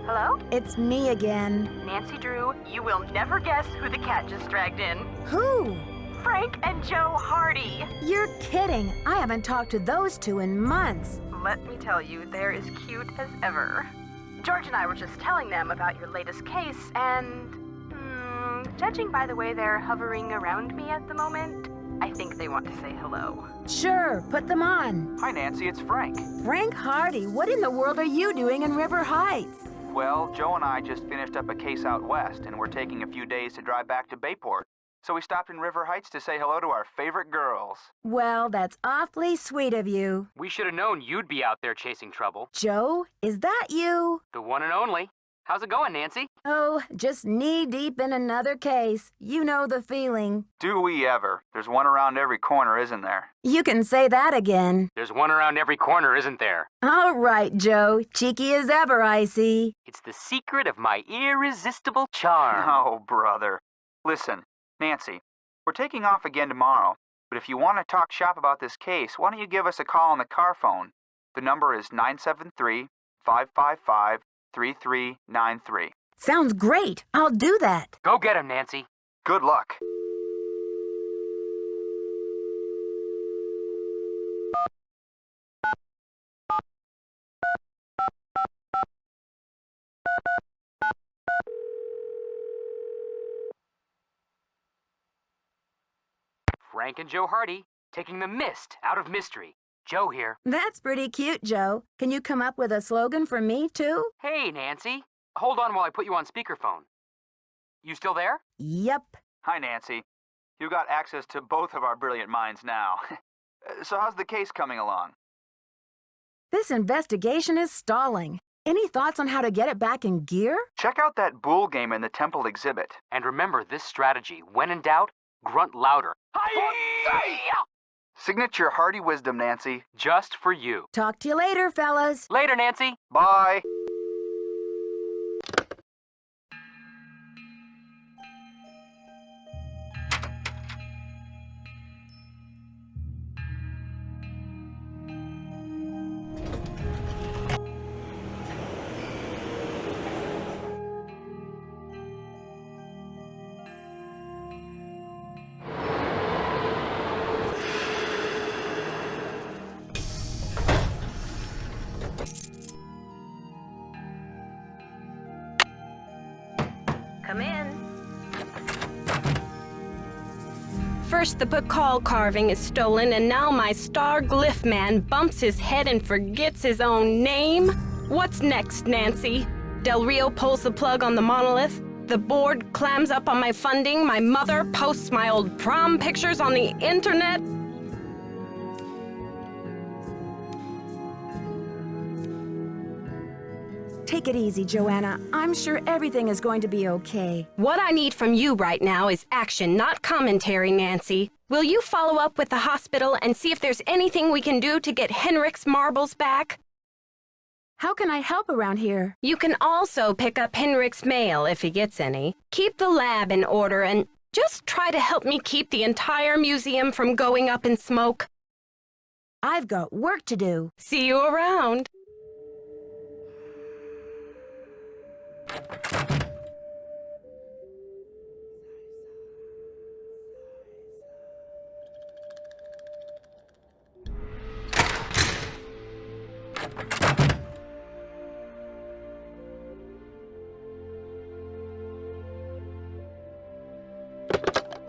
Hello? It's me again. Nancy Drew, you will never guess who the cat just dragged in. Who? Frank and Joe Hardy. You're kidding. I haven't talked to those two in months. Let me tell you, they're as cute as ever. George and I were just telling them about your latest case, and judging by the way they're hovering around me at the moment, I think they want to say hello. Sure, put them on. Hi, Nancy, it's Frank. Frank Hardy, what in the world are you doing in River Heights? Well, Joe and I just finished up a case out west, and we're taking a few days to drive back to Bayport. So we stopped in River Heights to say hello to our favorite girls. Well, that's awfully sweet of you. We should have known you'd be out there chasing trouble. Joe, is that you? The one and only. How's it going, Nancy? Oh, just knee-deep in another case. You know the feeling. Do we ever? There's one around every corner, isn't there? You can say that again. There's one around every corner, isn't there? All right, Joe. Cheeky as ever, I see. It's the secret of my irresistible charm. Oh, brother. Listen, Nancy, we're taking off again tomorrow, but if you want to talk shop about this case, why don't you give us a call on the car phone? The number is 973-555-3393. Sounds great. I'll do that. Go get him, Nancy. Good luck. Frank and Joe Hardy, taking the mist out of mystery. Joe here. That's pretty cute, Joe. Can you come up with a slogan for me, too? Hey, Nancy. Hold on while I put you on speakerphone. You still there? Yep. Hi, Nancy. You got access to both of our brilliant minds now. So how's the case coming along? This investigation is stalling. Any thoughts on how to get it back in gear? Check out that bull game in the temple exhibit. And remember this strategy. When in doubt, grunt louder. Hi-ya! Signature Hardy wisdom, Nancy. Just for you. Talk to you later, fellas. Later, Nancy. Bye. Come in. First the Bacall carving is stolen, and now my star glyph man bumps his head and forgets his own name? What's next, Nancy? Del Rio pulls the plug on the monolith, the board clams up on my funding, my mother posts my old prom pictures on the internet. Take it easy, Joanna. I'm sure everything is going to be okay. What I need from you right now is action, not commentary, Nancy. Will you follow up with the hospital and see if there's anything we can do to get Henrik's marbles back? How can I help around here? You can also pick up Henrik's mail if he gets any. Keep the lab in order and just try to help me keep the entire museum from going up in smoke. I've got work to do. See you around.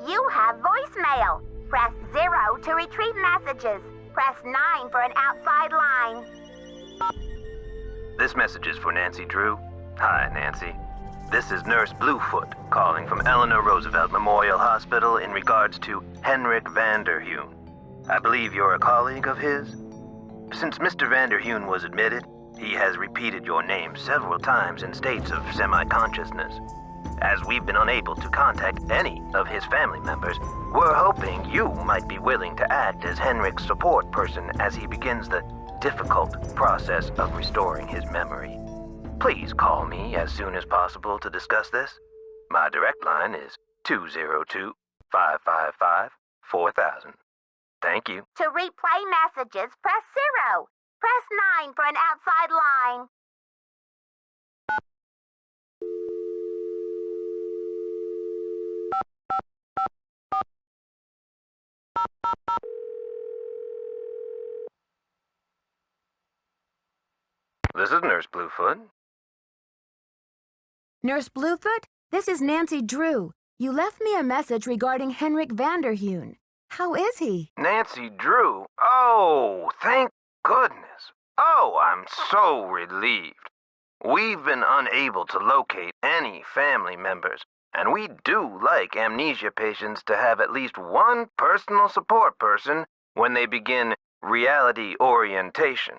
You have voicemail. Press 0 to retrieve messages. Press 9 for an outside line. This message is for Nancy Drew. Hi, Nancy. This is Nurse Bluefoot calling from Eleanor Roosevelt Memorial Hospital in regards to Henrik Vanderheun. I believe you're a colleague of his? Since Mr. Vanderheun was admitted, he has repeated your name several times in states of semi-consciousness. As we've been unable to contact any of his family members, we're hoping you might be willing to act as Henrik's support person as he begins the difficult process of restoring his memory. Please call me as soon as possible to discuss this. My direct line is 202-555-4000. Thank you. To replay messages, press 0. Press 9 for an outside line. This is Nurse Bluefoot. Nurse Bluefoot, this is Nancy Drew. You left me a message regarding Henrik Vanderheun. How is he? Nancy Drew? Oh, thank goodness. Oh, I'm so relieved. We've been unable to locate any family members, and we do like amnesia patients to have at least one personal support person when they begin reality orientation.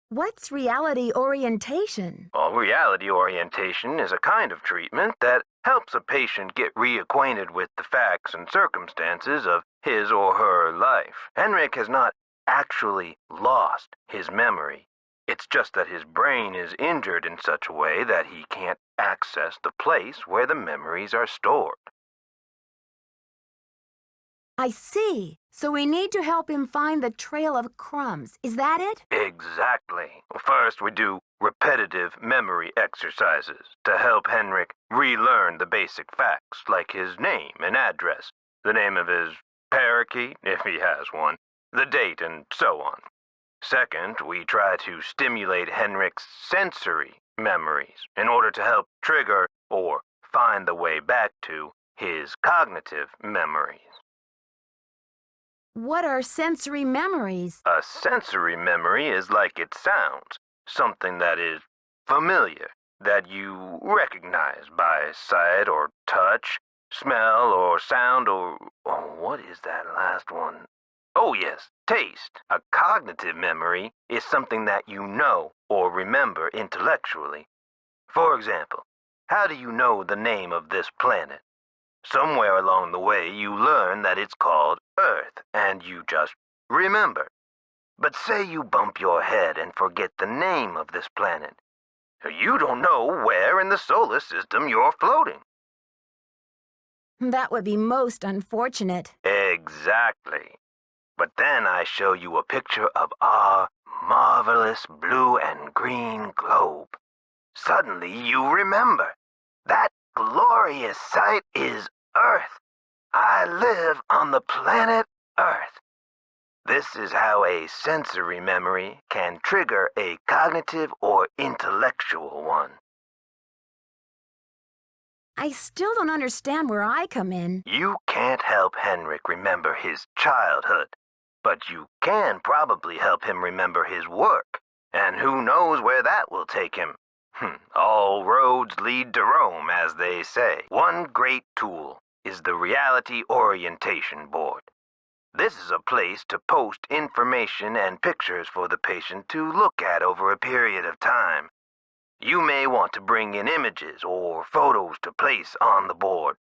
What's reality orientation? Well, reality orientation is a kind of treatment that helps a patient get reacquainted with the facts and circumstances of his or her life. Henrik has not actually lost his memory. It's just that his brain is injured in such a way that he can't access the place where the memories are stored. I see. So we need to help him find the trail of crumbs. Is that it? Exactly. First, we do repetitive memory exercises to help Henrik relearn the basic facts like his name and address, the name of his parakeet, if he has one, the date, and so on. Second, we try to stimulate Henrik's sensory memories in order to help trigger or find the way back to his cognitive memories. What are sensory memories? A sensory memory is like it sounds, something that is familiar, that you recognize by sight or touch, smell or sound or... Oh, what is that last one? Oh yes, taste. A cognitive memory is something that you know or remember intellectually. For example, how do you know the name of this planet? Somewhere along the way, you learn that it's called Earth, and you just remember. But say you bump your head and forget the name of this planet. You don't know where in the solar system you're floating. That would be most unfortunate. Exactly. But then I show you a picture of our marvelous blue and green globe. Suddenly you remember. That glorious sight is Earth. I live on the planet Earth. This is how a sensory memory can trigger a cognitive or intellectual one. I still don't understand where I come in. You can't help Henrik remember his childhood, but you can probably help him remember his work, and who knows where that will take him. All roads lead to Rome, as they say. One great tool is the Reality Orientation Board. This is a place to post information and pictures for the patient to look at over a period of time. You may want to bring in images or photos to place on the board.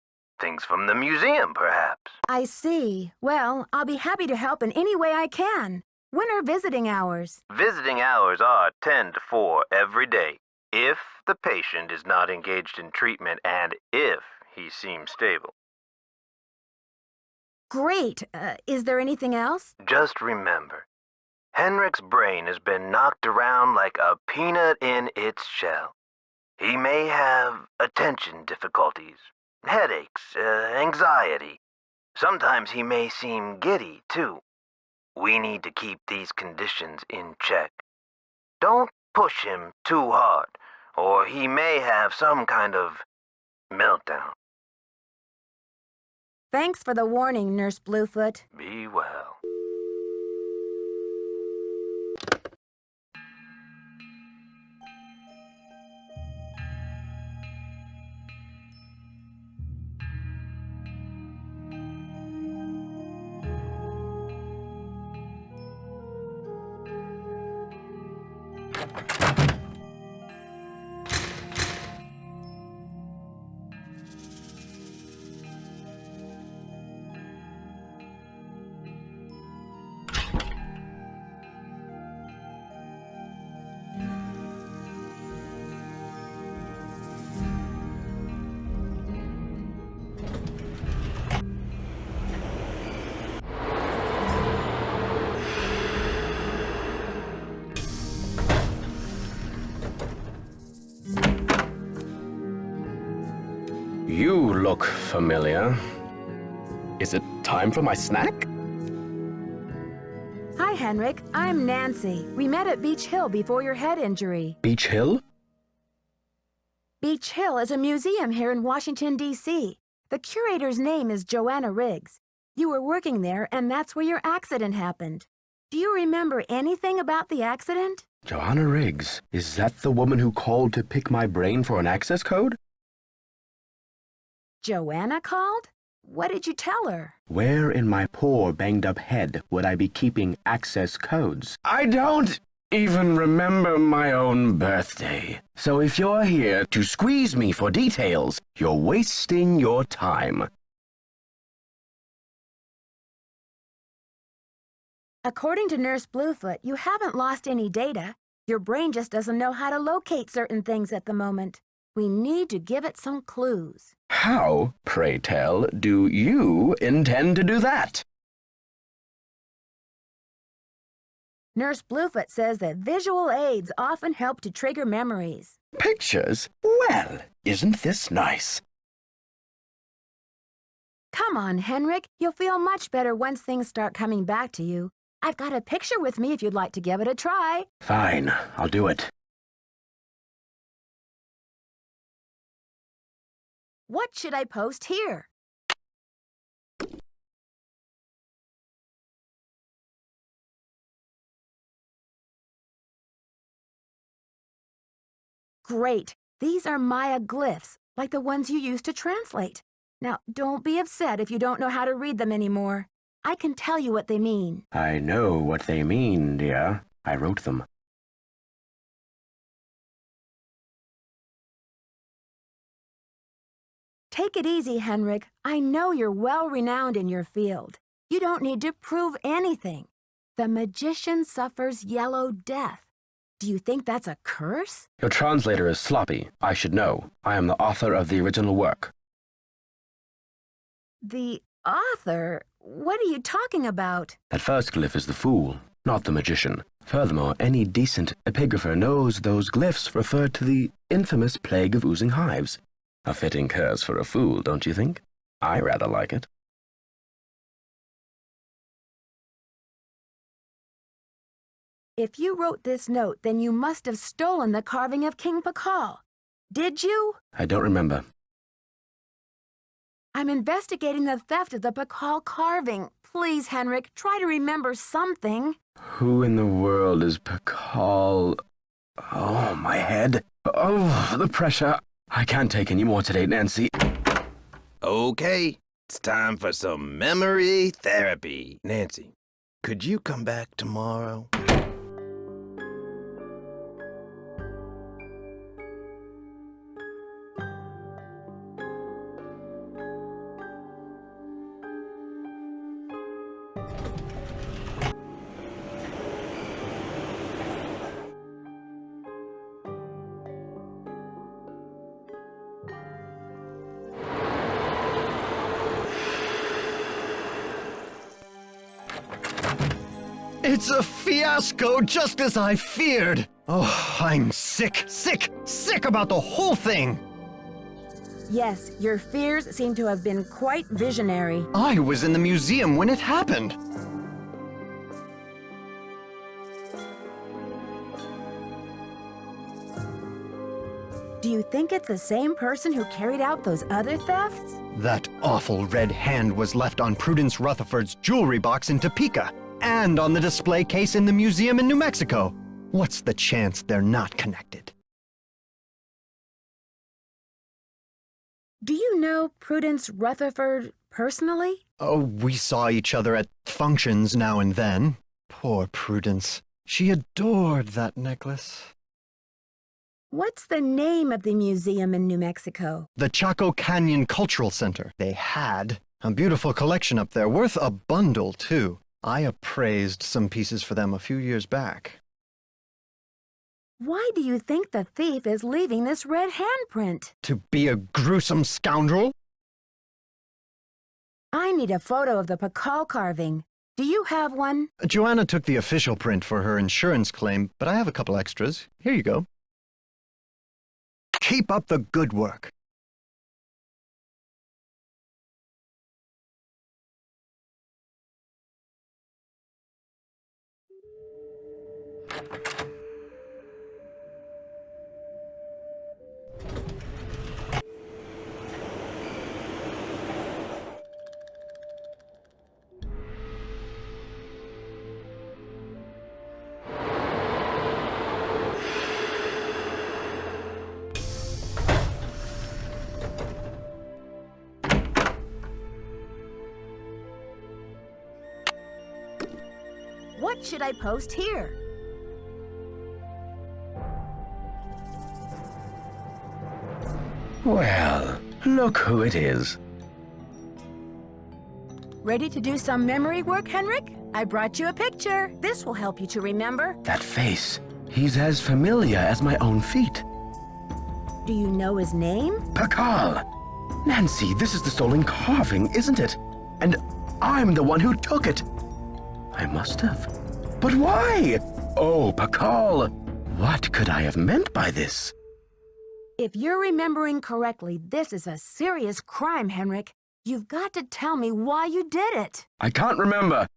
Things from the museum, perhaps. I see. Well, I'll be happy to help in any way I can. When are visiting hours? Visiting hours are 10 to 4 every day, if the patient is not engaged in treatment and if he seems stable. Great. Is there anything else? Just remember, Henrik's brain has been knocked around like a peanut in its shell. He may have attention difficulties, headaches, anxiety. Sometimes he may seem giddy, too. We need to keep these conditions in check. Don't push him too hard, or he may have some kind of meltdown. Thanks for the warning, Nurse Bluefoot. Be well. look familiar. Is it time for my snack? Hi, Henrik. I'm Nancy. We met at Beach Hill before your head injury. Beach Hill? Beach Hill is a museum here in Washington, D.C. The curator's name is Joanna Riggs. You were working there, and that's where your accident happened. Do you remember anything about the accident? Joanna Riggs. Is that the woman who called to pick my brain for an access code? Joanna called? What did you tell her? Where in my poor banged-up head would I be keeping access codes? I don't even remember my own birthday. So if you're here to squeeze me for details, you're wasting your time. According to Nurse Bluefoot, you haven't lost any data. Your brain just doesn't know how to locate certain things at the moment. We need to give it some clues. How, pray tell, do you intend to do that? Nurse Bluefoot says that visual aids often help to trigger memories. Pictures? Well, isn't this nice? Come on, Henrik. You'll feel much better once things start coming back to you. I've got a picture with me if you'd like to give it a try. Fine, I'll do it. What should I post here? Great. These are Maya glyphs, like the ones you used to translate. Now, don't be upset if you don't know how to read them anymore. I can tell you what they mean. I know what they mean, dear. I wrote them. Take it easy, Henrik. I know you're well-renowned in your field. You don't need to prove anything. The magician suffers yellow death. Do you think that's a curse? Your translator is sloppy. I should know. I am the author of the original work. The author? What are you talking about? That first glyph is the fool, not the magician. Furthermore, any decent epigrapher knows those glyphs refer to the infamous plague of oozing hives. A fitting curse for a fool, don't you think? I rather like it. If you wrote this note, then you must have stolen the carving of King Pakal. Did you? I don't remember. I'm investigating the theft of the Pakal carving. Please, Henrik, try to remember something. Who in the world is Pakal? Oh, my head. Oh, the pressure. I can't take any more today, Nancy. Okay, it's time for some memory therapy. Nancy, could you come back tomorrow? It's a fiasco, just as I feared. Oh, I'm sick about the whole thing. Yes, your fears seem to have been quite visionary. I was in the museum when it happened. Do you think it's the same person who carried out those other thefts? That awful red hand was left on Prudence Rutherford's jewelry box in Topeka, and on the display case in the museum in New Mexico. What's the chance they're not connected? Do you know Prudence Rutherford personally? Oh, we saw each other at functions now and then. Poor Prudence. She adored that necklace. What's the name of the museum in New Mexico? The Chaco Canyon Cultural Center. They had a beautiful collection up there, worth a bundle, too. I appraised some pieces for them a few years back. Why do you think the thief is leaving this red handprint? To be a gruesome scoundrel? I need a photo of the Pakal carving. Do you have one? Joanna took the official print for her insurance claim, but I have a couple extras. Here you go. Keep up the good work. What should I post here? Well, look who it is. Ready to do some memory work, Henrik? I brought you a picture. This will help you to remember. That face. He's as familiar as my own feet. Do you know his name? Pakal! Nancy, this is the stolen carving, isn't it? And I'm the one who took it. I must have. But why? Oh, Pakal! What could I have meant by this? If you're remembering correctly, this is a serious crime, Henrik. You've got to tell me why you did it. I can't remember.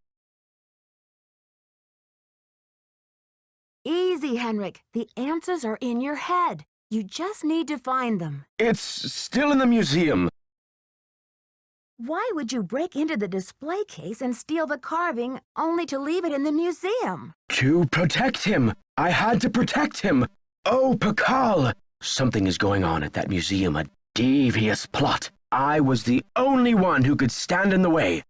Easy, Henrik. The answers are in your head. You just need to find them. It's still in the museum. Why would you break into the display case and steal the carving only to leave it in the museum? To protect him. I had to protect him. Oh, Pakal! Something is going on at that museum, a devious plot. I was the only one who could stand in the way.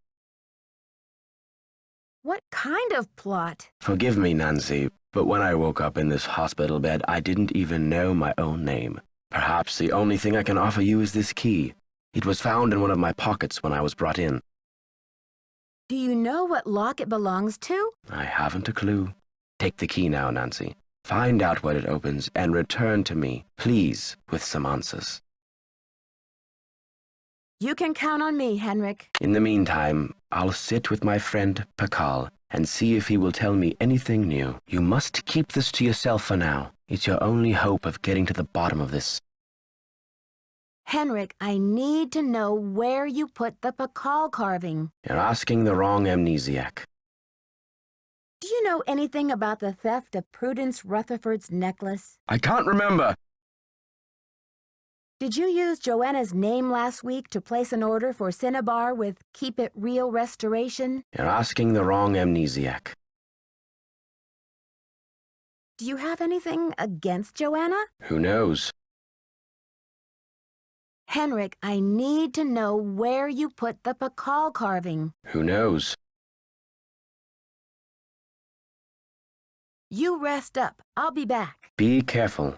What kind of plot? Forgive me, Nancy, but when I woke up in this hospital bed, I didn't even know my own name. Perhaps the only thing I can offer you is this key. It was found in one of my pockets when I was brought in. Do you know what lock it belongs to? I haven't a clue. Take the key now, Nancy. Find out what it opens and return to me, please, with some answers. You can count on me, Henrik. In the meantime, I'll sit with my friend Pakal and see if he will tell me anything new. You must keep this to yourself for now. It's your only hope of getting to the bottom of this. Henrik, I need to know where you put the Pakal carving. You're asking the wrong amnesiac. Do you know anything about the theft of Prudence Rutherford's necklace? I can't remember. Did you use Joanna's name last week to place an order for Cinnabar with Keep It Real Restoration? You're asking the wrong amnesiac. Do you have anything against Joanna? Who knows? Henrik, I need to know where you put the Pakal carving. Who knows? You rest up. I'll be back. Be careful.